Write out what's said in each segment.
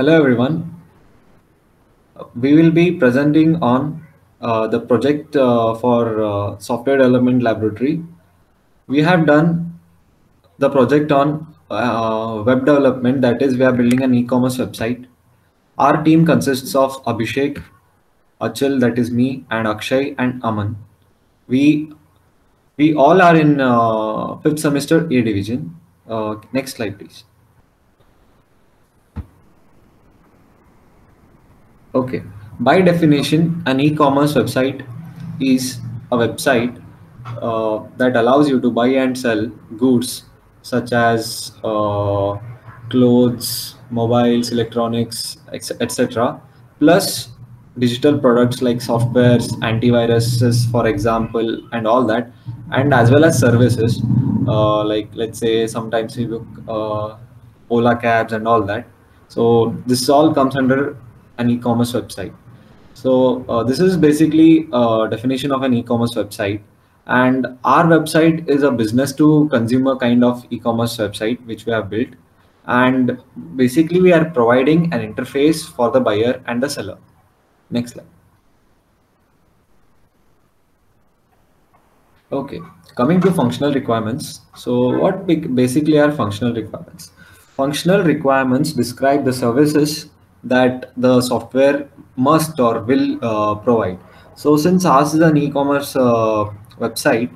Hello everyone. We will be presenting on the project for software development laboratory. We have done the project on web development, that is we are building an e-commerce website. Our team consists of Abhishek, Achal, that is me, and Akshay and Aman. We we all are in fifth semester A division. Next slide, please. Okay. By definition, an e-commerce website is a website that allows you to buy and sell goods such as clothes, mobiles, electronics, etc. Plus digital products like softwares, antiviruses, for example, and all that, and as well as services like let's say sometimes we book Ola cabs and all that. So this all comes under an e-commerce website. So this is basically a definition of an e-commerce website. And our website is a business to consumer kind of e-commerce website which we have built. And basically we are providing an interface for the buyer and the seller. Next slide. Okay, coming to functional requirements. So what basically are functional requirements? Functional requirements describe the services that the software must or will provide. So since ours is an e-commerce website,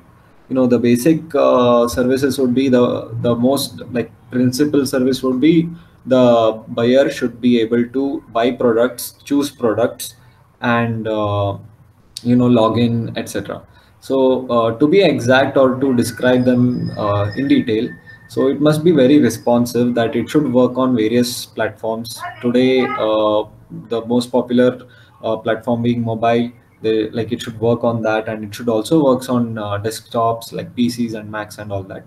the basic services would be the most like principal service would be the buyer should be able to buy products, choose products, and log in, etc. So to be exact or to describe them in detail, so it must be very responsive, that it should work on various platforms. Today, the most popular platform being mobile, like it should work on that, and it should also works on desktops like PCs and Macs and all that.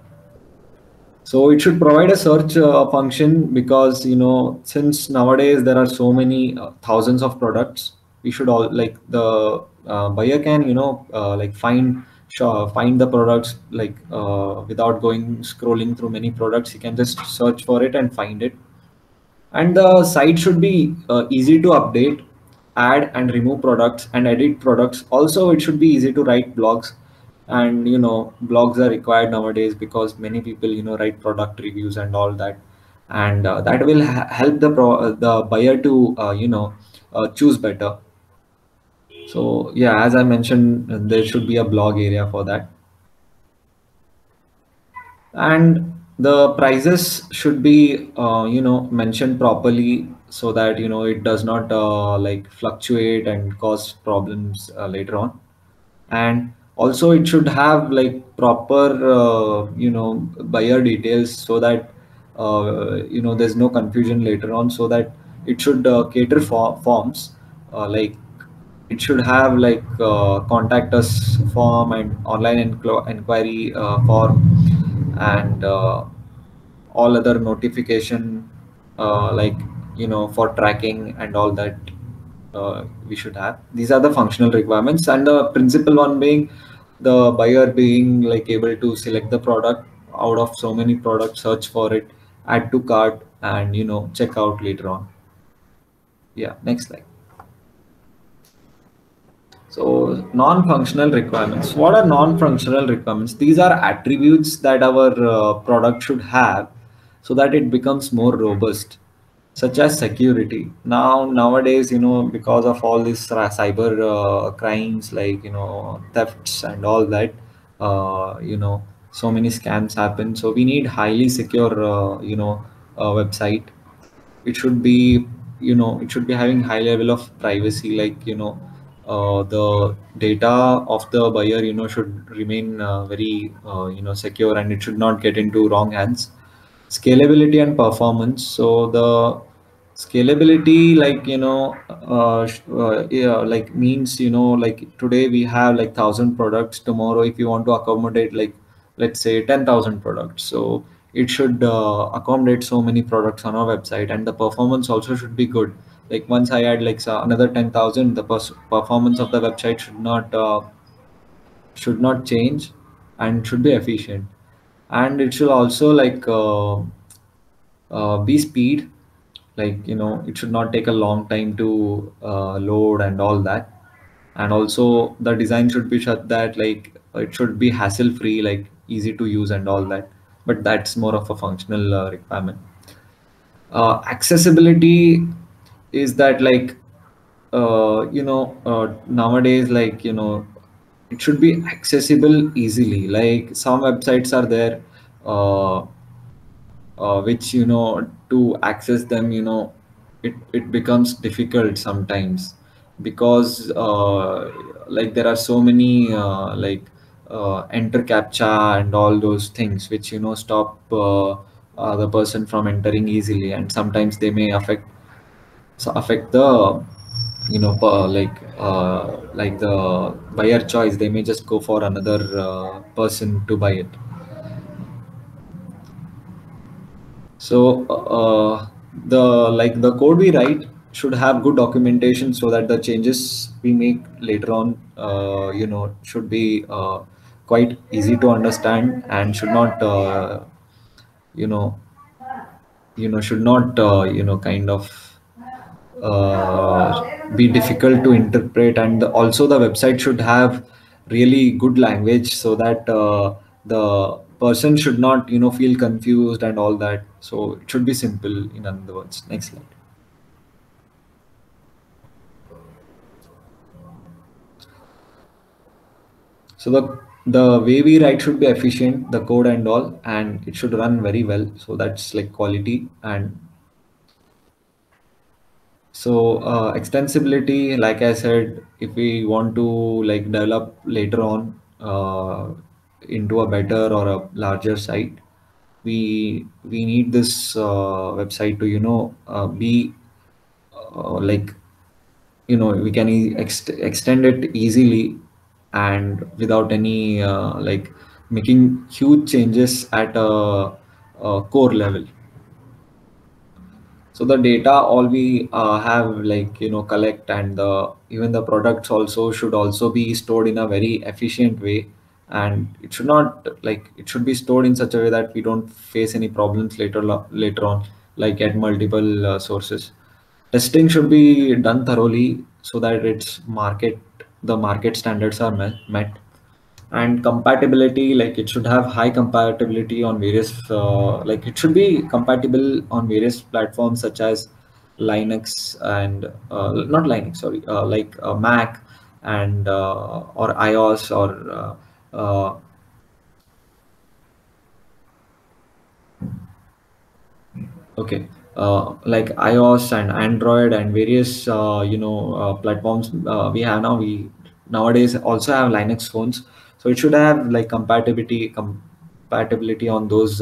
So it should provide a search function, because since nowadays there are so many thousands of products, we should all like the buyer can like find the products like without going scrolling through many products. He can just search for it and find it. And the site should be easy to update, add and remove products, and edit products. Also it should be easy to write blogs. And blogs are required nowadays because many people write product reviews and all that. And that will help the buyer to choose better. So yeah, as I mentioned, there should be a blog area for that. And the prices should be mentioned properly, so that it does not like fluctuate and cause problems later on. And also it should have like proper buyer details, so that there's no confusion later on. So that it should cater for forms, like it should have like contact us form and online inquiry form, and all other notification like for tracking and all that. We should have, these are the functional requirements, and the principal one being the buyer being like able to select the product out of so many products, search for it, add to cart, and check out later on. Yeah, next slide. So non-functional requirements. What are non-functional requirements? These are attributes that our product should have so that it becomes more robust, such as security. Nowadays, because of all these cyber crimes like thefts and all that, so many scams happen. So we need highly secure, website. It should be it should be having high level of privacy, like the data of the buyer should remain very secure, and it should not get into wrong hands. Scalability and performance. So the scalability, like yeah, like means like today we have like 1,000 products. Tomorrow if you want to accommodate like let's say 10,000 products, so it should accommodate so many products on our website. And the performance also should be good. Like once I add like another 10,000, the performance of the website should not change, and should be efficient. And it should also like be speed, like it should not take a long time to load and all that. And also the design should be such that like it should be hassle free, like easy to use and all that. But that's more of a functional requirement. Accessibility is that like nowadays, like it should be accessible easily. Like some websites are there uh, which to access them, it becomes difficult sometimes, because like there are so many enter captcha and all those things which stop the person from entering easily, and sometimes they may affect the like the buyer choice. They may just go for another person to buy it. So the like the code we write should have good documentation, so that the changes we make later on should be quite easy to understand, and should not you know should not kind of be difficult to interpret. And also the website should have really good language, so that the person should not feel confused and all that. So it should be simple, in other words. Next slide. So the way we write should be efficient, the code and all, and it should run very well. So that's like quality. And so extensibility, like I said, if we want to like develop later on into a better or a larger site, we need this website to be like we can extend it easily, and without any like making huge changes at a core level. So the data all we have like collect, and even the products also should also be stored in a very efficient way. And it should not like it should be stored in such a way that we don't face any problems later on, like at multiple sources. Testing should be done thoroughly, so that the market standards are met. And compatibility, like it should have high compatibility on various like it should be compatible on various platforms, such as Linux and not Linux, sorry, like Mac and or iOS, or okay, like iOS and Android and various platforms we have now. We nowadays also have Linux phones, so it should have like compatibility on those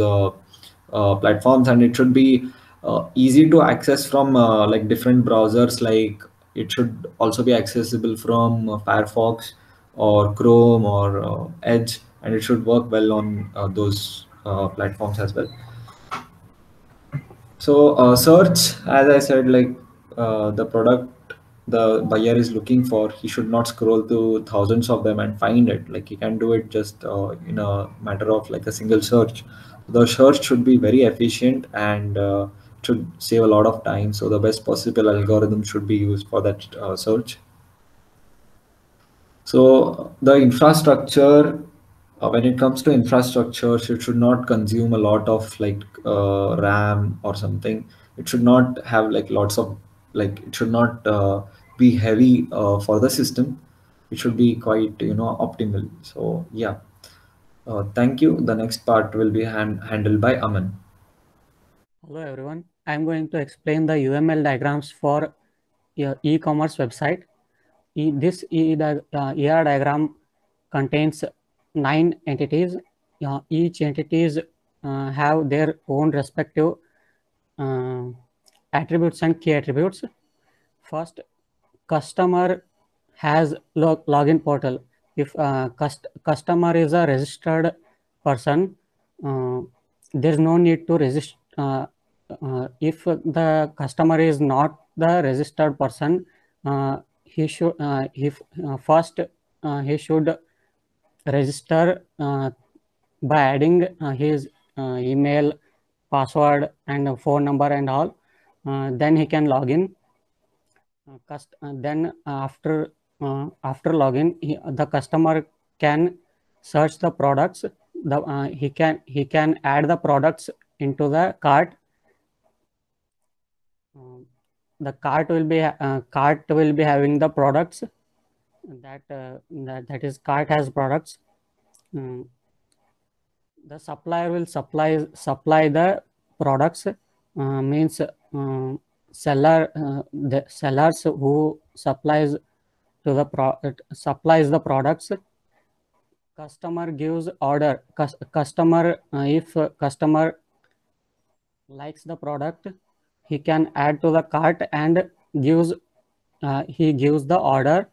platforms, and it should be easy to access from like different browsers. Like it should also be accessible from Firefox or Chrome or Edge, and it should work well on those platforms as well. So search, as I said, like the product the buyer is looking for, he should not scroll through thousands of them and find it. Like he can do it just in a matter of like a single search. The search should be very efficient, and should save a lot of time. So the best possible algorithm should be used for that search. So the infrastructure, when it comes to infrastructure, it should not consume a lot of like RAM or something. It should not have like lots of like it should not be heavy for the system. It should be quite optimal. So yeah, thank you. The next part will be handled by Aman. Hello everyone. I'm going to explain the UML diagrams for your e-commerce website. This ER diagram contains 9 entities. Each entities have their own respective uh, attributes and key attributes. First, customer has login portal. If customer is a registered person, there's no need to register. If the customer is not the registered person, he should first he should register by adding his email, password, and phone number and all. then he can log in. Then after login, the customer can search the products. He can add the products into the cart. The cart will be having the products that is cart has products. The supplier will supply the products, means the sellers who supplies the products. Customer gives order. Customer If customer likes the product, he can add to the cart and he gives the order.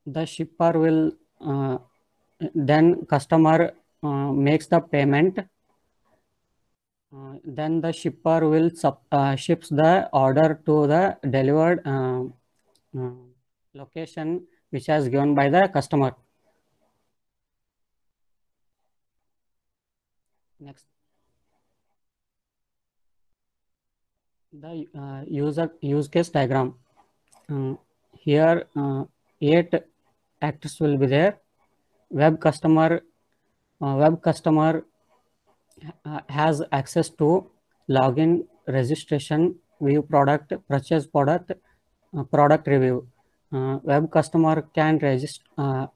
The shipper will then customer makes the payment. Then the shipper will ships the order to the delivered location which has given by the customer. Next, the use case diagram. Here 8 actors will be there. Web customer has access to login, registration, view product, purchase product, product review. Web customer can register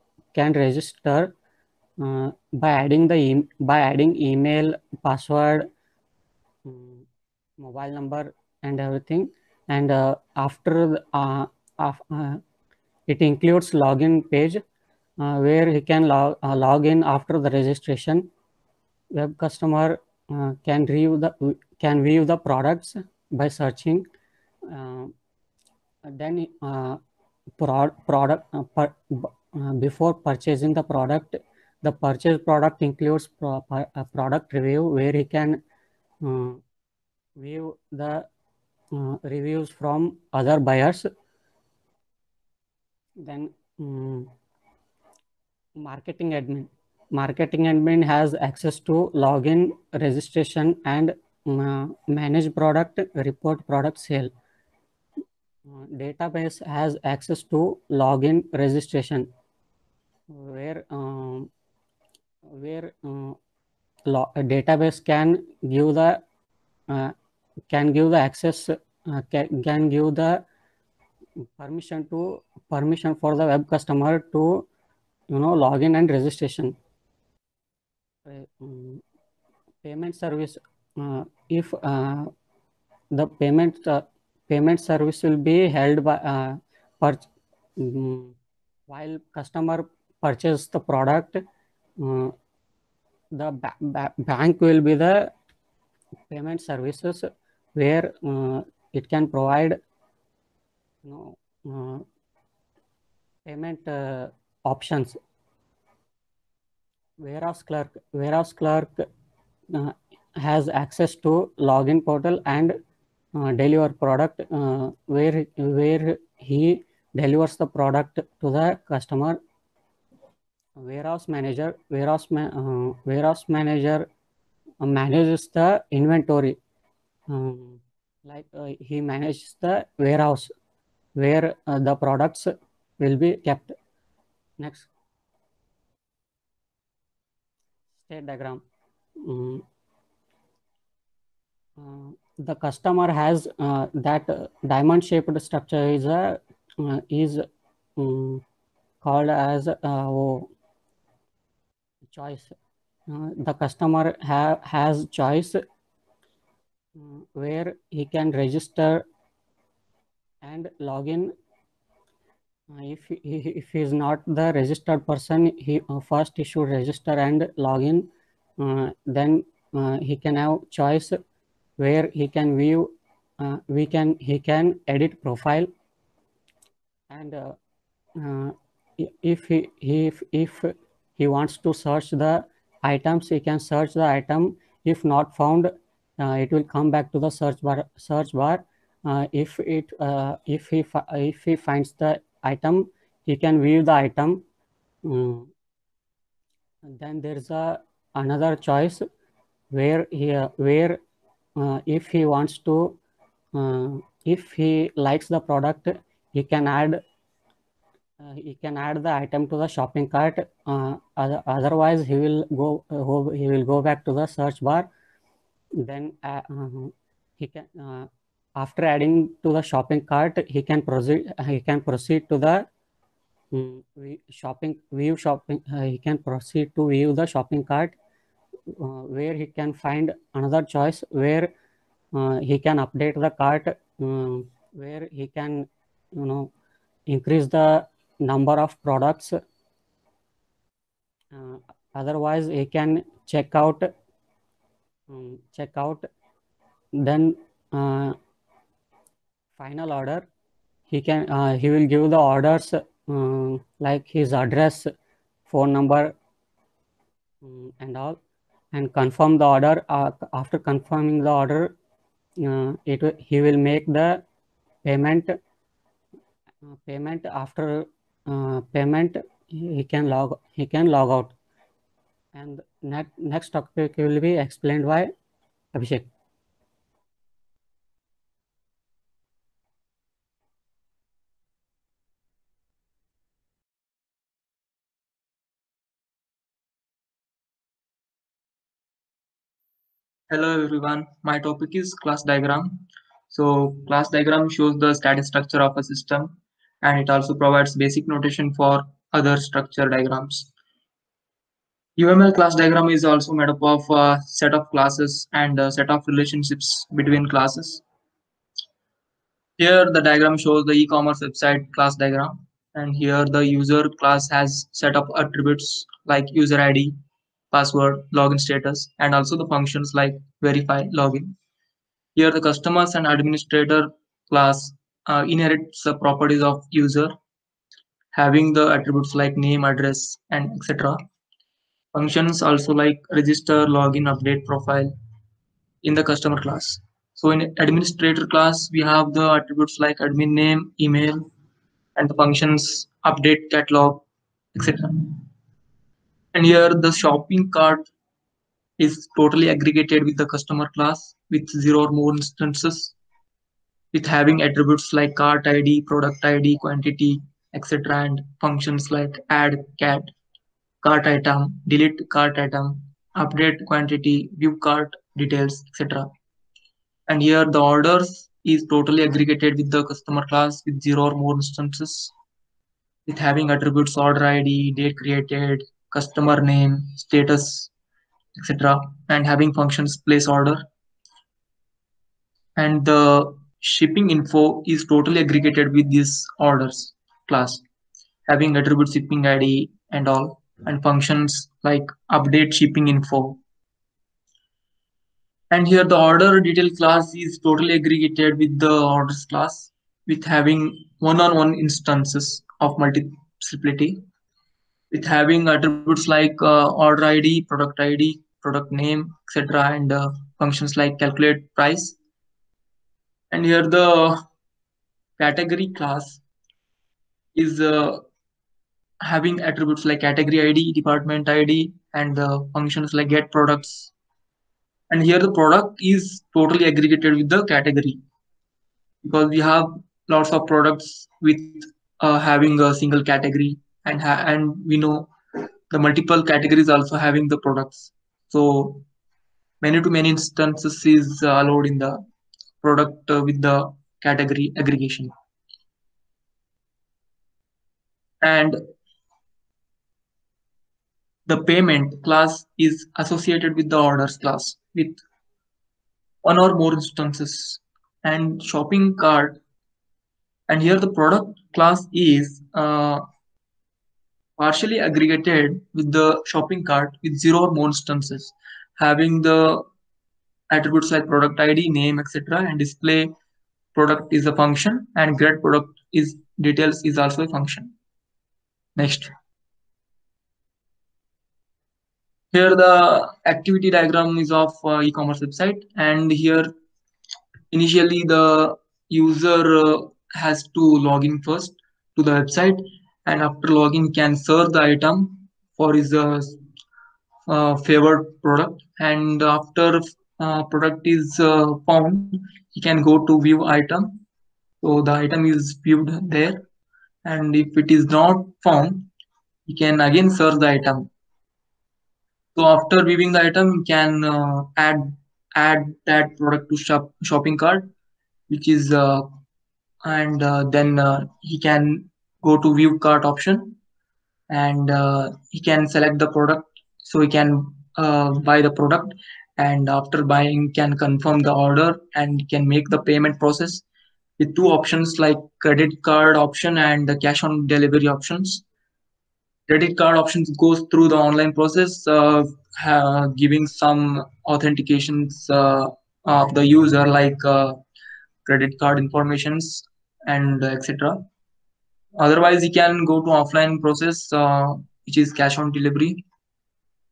by adding email, password, mobile number, and everything. And it includes login page where he can log in after the registration. Web customer can view the products by searching. Then before purchasing the product, the purchase product includes product review where he can view the reviews from other buyers. Then marketing admin has access to login, registration, and manage product, report product sale. Database has access to login, registration where a database can give the access, can give the permission for the web customer to login and registration. Payment service, if the payment service will be held by while customer purchase the product, the bank will be the payment services where it can provide payment options. Warehouse clerk has access to login portal and deliver product where he delivers the product to the customer. Warehouse manager manages the inventory, he manages the warehouse where the products will be kept. Next, state diagram. The customer has that diamond shaped structure is called as choice. The customer has choice where he can register and log in. If he is not the registered person, he should register and log in. Then he can have choice where he can view, he can edit profile, and if he wants to search the items, he can search the item. If not found, it will come back to the search bar. If he finds the item, he can view the item. Then there is another choice where if he wants to, if he likes the product, he can add the item to the shopping cart. Otherwise, he will go back to the search bar. Then he can after adding to the shopping cart, he can proceed to the view shopping. He can proceed to view the shopping cart, where he can find another choice where he can update the cart, where he can increase the number of products. Otherwise, he can check out. Then final order. He will give the orders like his address, phone number, and all, and confirm the order. After confirming the order, he will make the payment. After payment, he can log out. And next topic will be explained by Abhishek. Hello everyone, my topic is class diagram. So class diagram shows the static structure of a system, and it also provides basic notation for other structure diagrams. UML class diagram is also made up of a set of classes and a set of relationships between classes. Here the diagram shows the e-commerce website class diagram, and here the user class has set of attributes like user ID, password, login status, and also the functions like verify, login. Here the customers and administrator class inherits the properties of user, having the attributes like name, address, and etc. Functions also like register, login, update profile in the customer class. So in administrator class, we have the attributes like admin name, email, and the functions update, catalog, etc. And here the shopping cart is totally aggregated with the customer class with 0 or more instances, with having attributes like cart ID, product ID, quantity, etc. and functions like add, cat, cart item, delete cart item, update quantity, view cart details, etc. And here the orders is totally aggregated with the customer class with 0 or more instances, with having attributes order ID, date created, customer name, status, etc. and having functions place order. And the shipping info is totally aggregated with this orders class, having attribute shipping ID and all, and functions like update shipping info. And here the order detail class is totally aggregated with the orders class, with having one-on-one instances of multiplicity, with having attributes like order ID, product name, etc. and functions like calculate price. And here the category class is having attributes like category ID, department ID, and functions like get products. And here the product is totally aggregated with the category, because we have lots of products with having a single category, and we know the multiple categories also having the products. So many to many instances is allowed in the product with the category aggregation. And the payment class is associated with the orders class with one or more instances, and shopping cart. And here the product class is partially aggregated with the shopping cart with 0 or more instances, having the attributes like product ID, name, etc. and display product is a function, and get product is details is also a function. Next. Here the activity diagram is of e-commerce website, and here initially the user has to log in first to the website, and after login can search the item for his favored product, and after product is found, he can go to view item. So the item is viewed there, and if it is not found, he can again search the item. So after viewing the item, you can add that product to shopping cart, which is and then he can go to view cart option, and he can select the product. So he can buy the product, and after buying, can confirm the order and can make the payment process with two options like credit card option and the cash on delivery options. Credit card options goes through the online process, giving some authentications of the user, like credit card informations and etc. Otherwise, you can go to offline process, which is cash on delivery.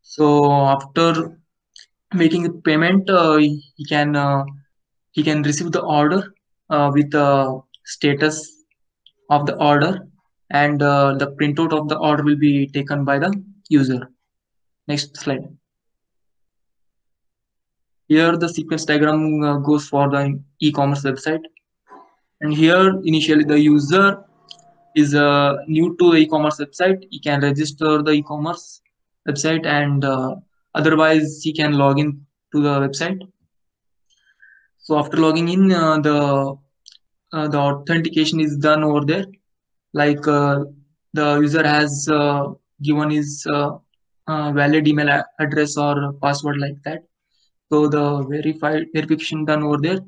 So after making a payment, he can receive the order with the status of the order, and the printout of the order will be taken by the user. Next slide. Here the sequence diagram goes for the e-commerce website, and here initially the user is new to the e-commerce website. He can register the e-commerce website, and otherwise he can log in to the website. So after logging in, the authentication is done over there, like the user has given his valid email address or password, like that. So the verification done over there,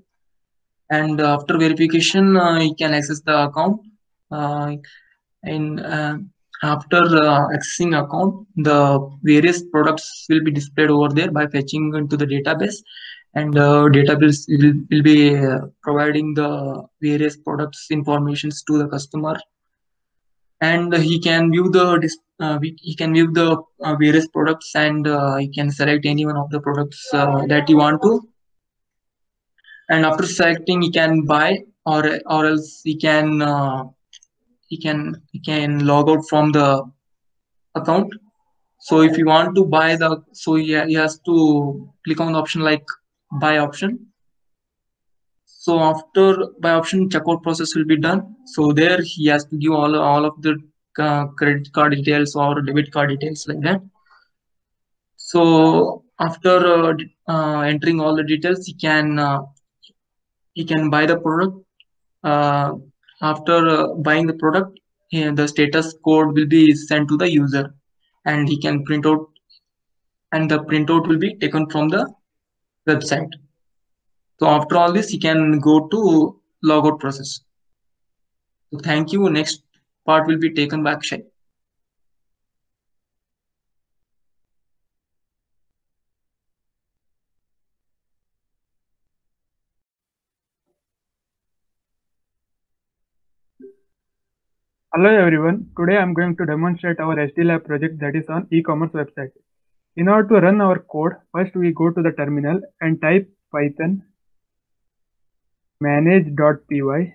and after verification, you can access the account. And after accessing account, the various products will be displayed over there by fetching into the database, and database will be providing the various products informations to the customer, and he can view the various products, and he can select any one of the products that he want to, and after selecting he can buy, or else he can log out from the account. So if you want to buy he has to click on the option like buy option. So after buy option, checkout process will be done. So there he has to give all of the credit card details or debit card details, like that. So after entering all the details, he can buy the product. After buying the product, the status code will be sent to the user, and he can print out, and the printout will be taken from the website. So after all this, he can go to logout process. So thank you. Next part will be taken by Akshay. Hello everyone, today I am going to demonstrate our HDLab project that is on e-commerce website. In order to run our code, first we go to the terminal and type Python manage.py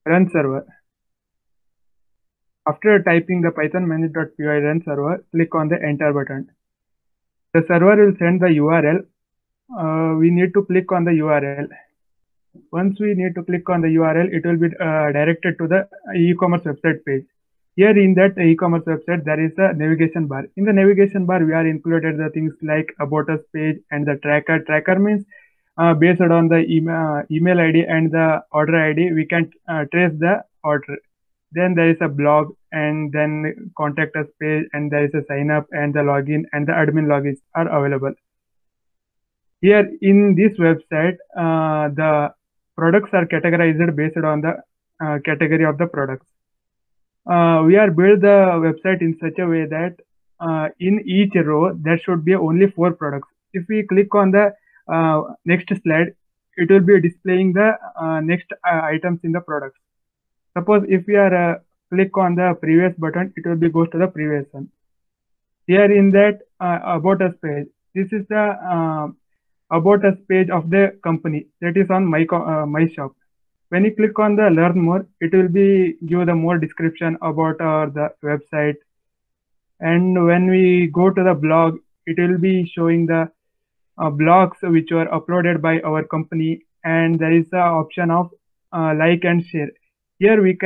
run server. After typing the Python manage.py run server, click on the enter button. The server will send the URL. We need to click on the URL. Once we need to click on the URL, it will be directed to the e-commerce website page. Here in that e-commerce website, there is a navigation bar. In the navigation bar, we are included the things like about us page and the tracker. Tracker means based on the email ID and the order ID, we can trace the order. Then there is a blog, and then contact us page, and there is a sign up and the login and the admin logins are available. Here in this website, the products are categorized based on the category of the products. We are build the website in such a way that in each row there should be only 4 products. If we click on the next slide, it will be displaying the next items in the products. Suppose if we are click on the previous button, it will be goes to the previous one. Here in that about us page, this is the about us page of the company that is on my shop. When you click on the learn more, it will be give the more description about the website. And when we go to the blog, it will be showing the blogs which were uploaded by our company, and there is the option of like and share. Here we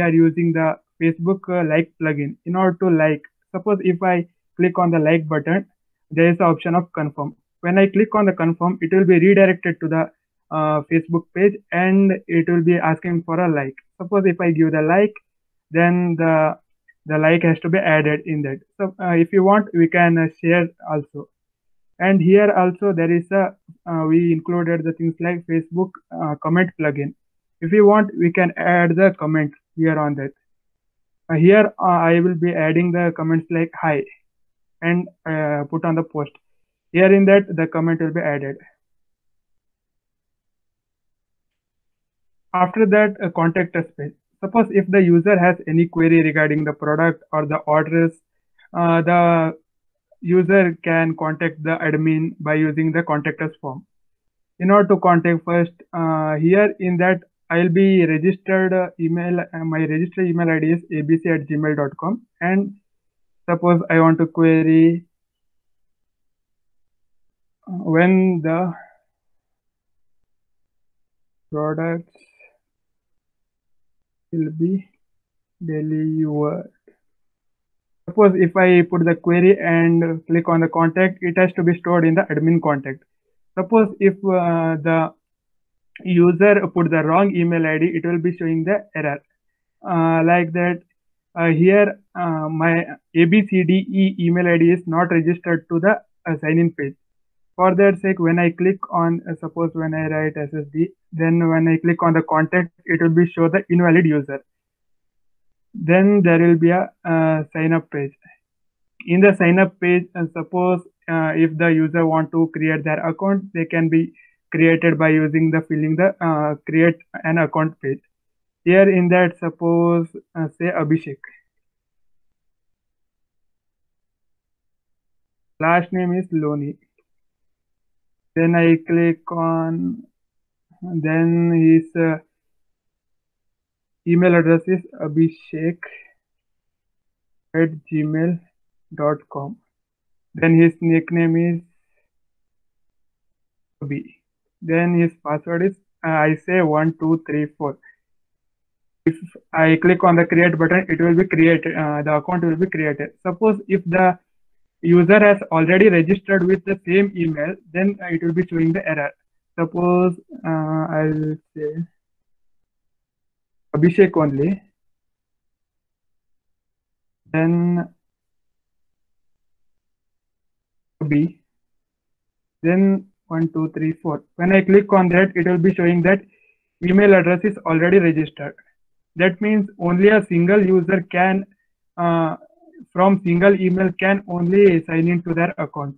are using the Facebook like plugin. In order to like, suppose if I click on the like button, there is the option of confirm. When I click on the confirm, it will be redirected to the Facebook page, and it will be asking for a like. Suppose if I give the like, then the like has to be added in that. So if you want, we can share also. And here also there is a we included the things like Facebook comment plugin. If you want, we can add the comment here on that. Here I will be adding the comments like hi and put on the post. Here in that the comment will be added. After that, contact us page. Suppose if the user has any query regarding the product or the orders, the user can contact the admin by using the contact us form. In order to contact first, here in that I'll be registered email. My registered email ID is abc@gmail.com, and suppose I want to query when the products will be delivered. Suppose if I put the query and click on the contact, it has to be stored in the admin contact. Suppose if the user put the wrong email ID, it will be showing the error like that. Here my ABCDE email ID is not registered to the sign-in page. For that sake, when I click on, suppose when I write SSD, then when I click on the contact, it will be show the invalid user. Then there will be a sign up page. In the sign up page, suppose if the user want to create their account, they can be created by using the filling the create an account page. Here in that, suppose say Abhishek. Last name is Loni. Then I click on, then his email address is abhishek@gmail.com. Then his nickname is Abhi. Then his password is I say 1 2 3 4. If I click on the create button, it will be created. The account will be created. Suppose if the user has already registered with the same email, then it will be showing the error. Suppose I'll say Abhishek only. Then B. Then 1 2 3 4. When I click on that, it will be showing that email address is already registered. That means only a single user can from single email can only sign into their account.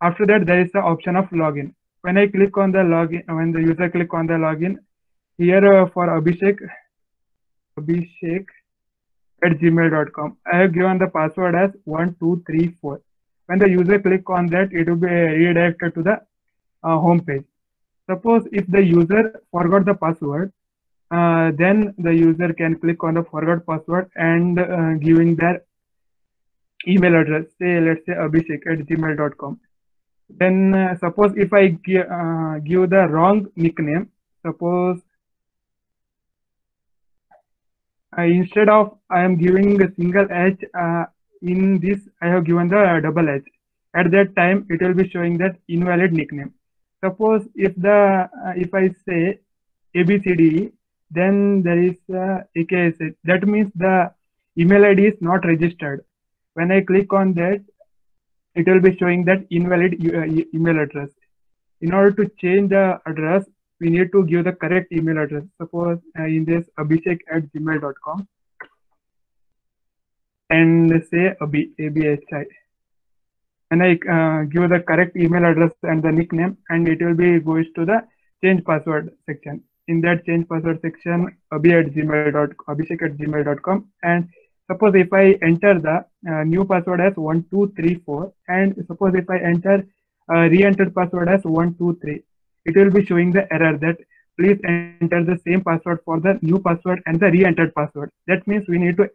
After that, there is the option of login. When I click on the login, when the user click on the login, here for Abhishek@gmail.com, I have given the password as 1 2 3 4. When the user click on that, it will be redirected to the home page. Suppose if the user forgot the password, then the user can click on the forgot password and giving their email address, say let's say abhishek@gmail.com. Then suppose if I give the wrong nickname, suppose instead of I am giving a single H, in this I have given the double H. At that time, it will be showing that invalid nickname. Suppose if I say ABCDE, then there is AKS. That means the email ID is not registered. When I click on that, it will be showing that invalid email address. In order to change the address, we need to give the correct email address. Suppose in this abhishek@gmail.com and say ABHI. And I give the correct email address and the nickname, and it will be goes to the change password section. In that change password section, abhishek@gmail.com, and suppose if I enter the new password as 1 2 3 4, and suppose if I enter re-entered password as 1 2 3, it will be showing the error that please enter the same password for the new password and the re-entered password. That means we need to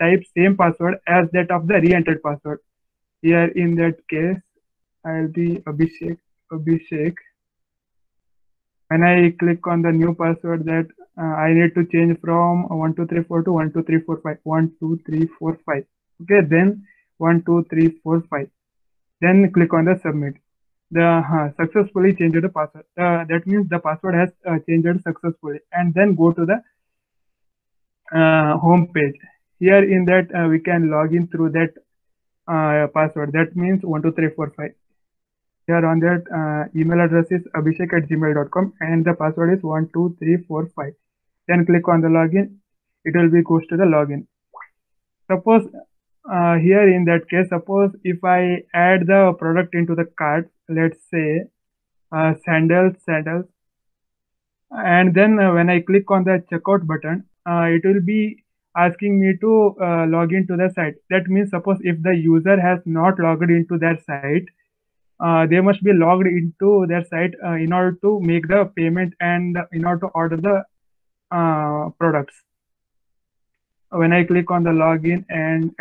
type same password as that of the re-entered password. Here in that case, I'll be Abhishek. When I click on the new password, that I need to change from 1234 to 12345. 12345. Okay, then 12345. Then click on the submit. The successfully changed the password. That means the password has changed successfully. And then go to the home page. Here in that we can log in through that password. That means 12345. Here on that email address is abhishek@gmail.com and the password is 12345. Then click on the login. It will be goes to the login. Suppose here in that case, suppose if I add the product into the cart, let's say sandals, and then when I click on the checkout button, it will be asking me to log into the site. That means suppose if the user has not logged into their site, they must be logged into their site in order to make the payment and in order to order the products. When I click on the login and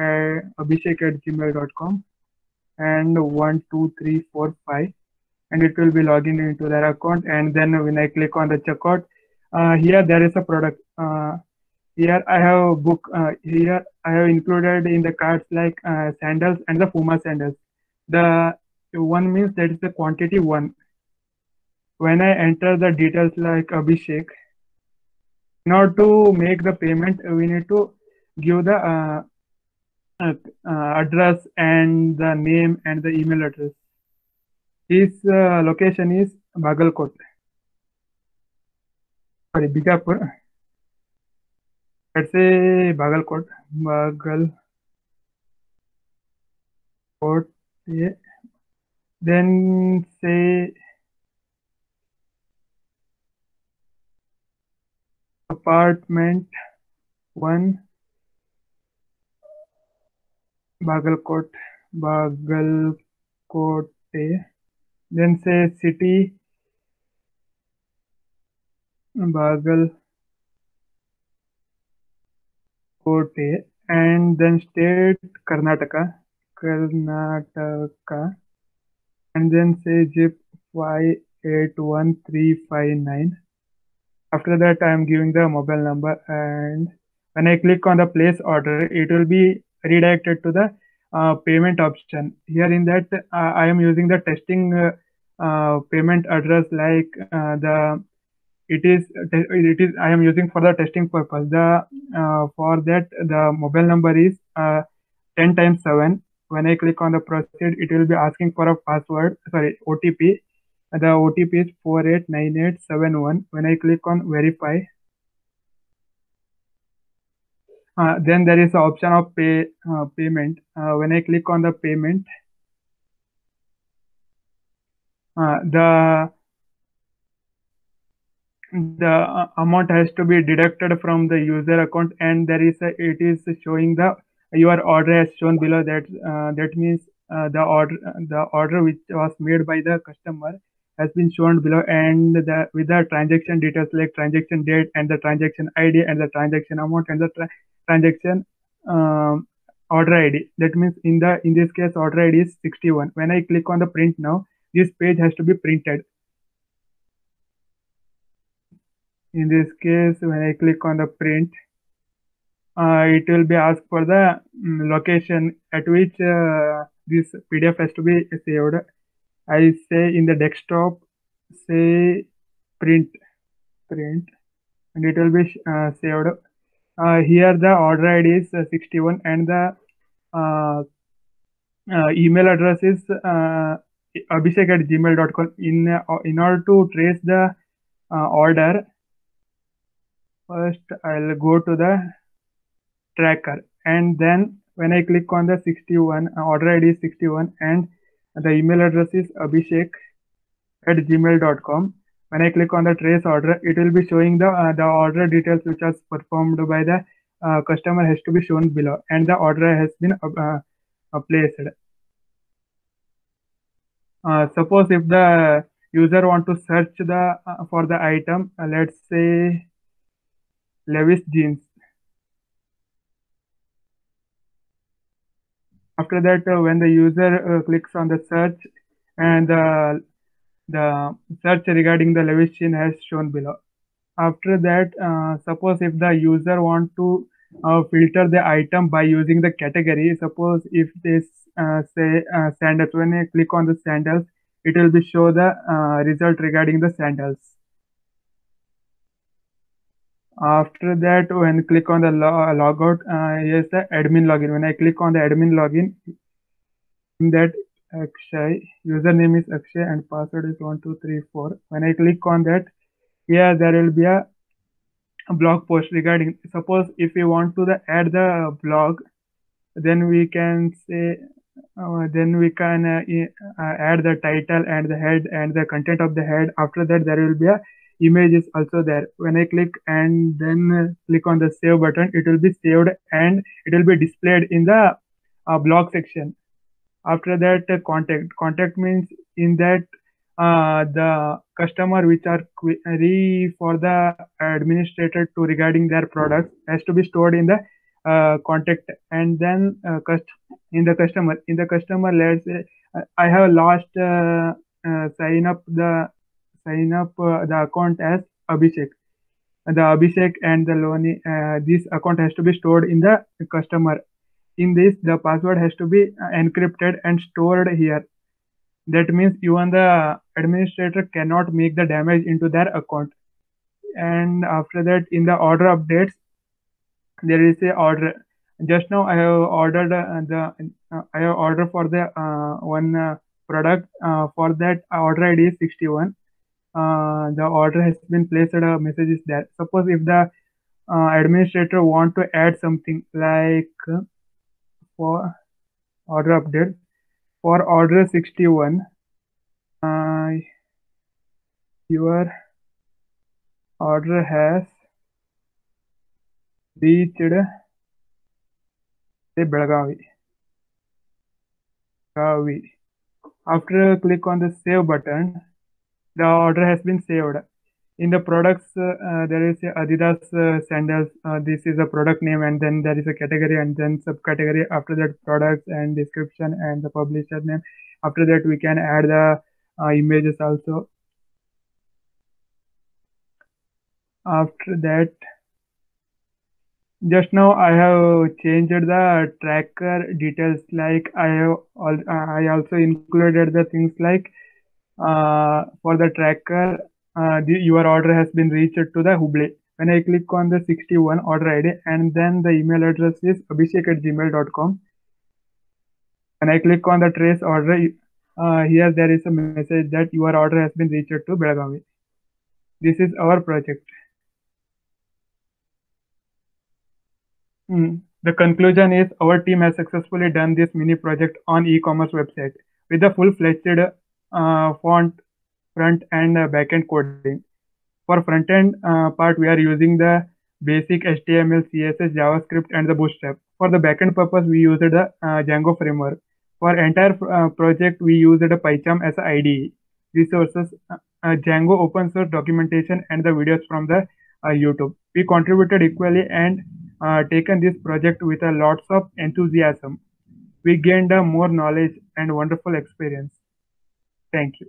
abhishek@gmail.com and 12345, and it will be logging into their account. And then when I click on the checkout, here there is a product. Here I have a book. Here I have included in the carts like sandals and the Puma sandals. The one means that is the quantity 1. When I enter the details like Abhishek, in order to make the payment, we need to give the address and the name and the email address. His location is Bagalkot. Sorry, Bijapur. Let's say Bagalkot. Yeah. Then say apartment 1, Bagalkot. Then say city, Bagalkot, and then state Karnataka, and then say zip 581359. After that, I am giving the mobile number, and when I click on the place order, it will be redirected to the payment option. Here in that, I am using the testing payment address like I am using for the testing purpose. For that the mobile number is 10 times 7. When I click on the proceed, it will be asking for a password, sorry, OTP. The OTP is 489871. When I click on verify, then there is the option of payment. When I click on the payment, the amount has to be deducted from the user account, and it is showing your order as shown below. That means the order which was made by the customer has been shown below, and with the transaction details like transaction date and the transaction ID and the transaction amount and the transaction order ID. That means in this case order ID is 61. When I click on the print now, this page has to be printed. In this case, when I click on the print, it will be asked for the location at which this PDF has to be saved. I say in the desktop, say print, and it will be saved. Here the order ID is 61 and the email address is abhishek@gmail.com. In order to trace the order, first I'll go to the tracker, and then when I click on the 61, order ID is 61 and the email address is abhishek@gmail.com. When I click on the trace order, it will be showing the order details which was performed by the customer has to be shown below, and the order has been placed. Suppose if the user want to search for the item, let's say Levi's jeans. After that, when the user clicks on the search, and the search regarding the Lewisian has shown below. After that, suppose if the user want to filter the item by using the category, suppose if this say sandals, when I click on the sandals, it will be show the result regarding the sandals. After that, when I click on the logout, here's the admin login. When I click on the admin login, in that Akshay, username is Akshay and password is 1234. When I click on that, here there will be a blog post regarding, suppose if we want to add the blog, then we can say add the title and the head and the content of the head. After that, there will be a images also there. When I click and then click on the save button, it will be saved and it will be displayed in the blog section. After that, contact means in that the customer which are query for the administrator to regarding their products has to be stored in the contact, and then in the customer, let's say I have lost sign up the account as Abhishek. The Abhishek and the Loni, this account has to be stored in the customer. In this, the password has to be encrypted and stored here. That means even the administrator cannot make the damage into their account. And after that, in the order updates, there is a order. Just now I have ordered for the one product. For that order ID is 61. The order has been placed. A message is there. Suppose if the administrator want to add something like for order update, for order 61, your order has reached Belagavi. After click on the save button, the order has been saved. In the products, there is a Adidas sandals. This is a product name, and then there is a category and then subcategory. After that, products and description and the publisher name. After that, we can add the images also. After that, just now I have changed the tracker details. Like I also included the things like for the tracker, your order has been reached to the Hubli. When I click on the 61 order ID, and then the email address is abhishek@gmail.com. When I click on the trace order, here there is a message that your order has been reached to Belagavi. This is our project. The conclusion is our team has successfully done this mini project on e-commerce website with a full-fledged font, front and backend coding. For front-end part, we are using the basic HTML, CSS, JavaScript, and the Bootstrap. For the backend purpose, we used the Django framework. For entire project, we used the PyCharm as an IDE. Resources, Django open source documentation and the videos from the YouTube. We contributed equally and taken this project with a lots of enthusiasm. We gained more knowledge and wonderful experience. Thank you.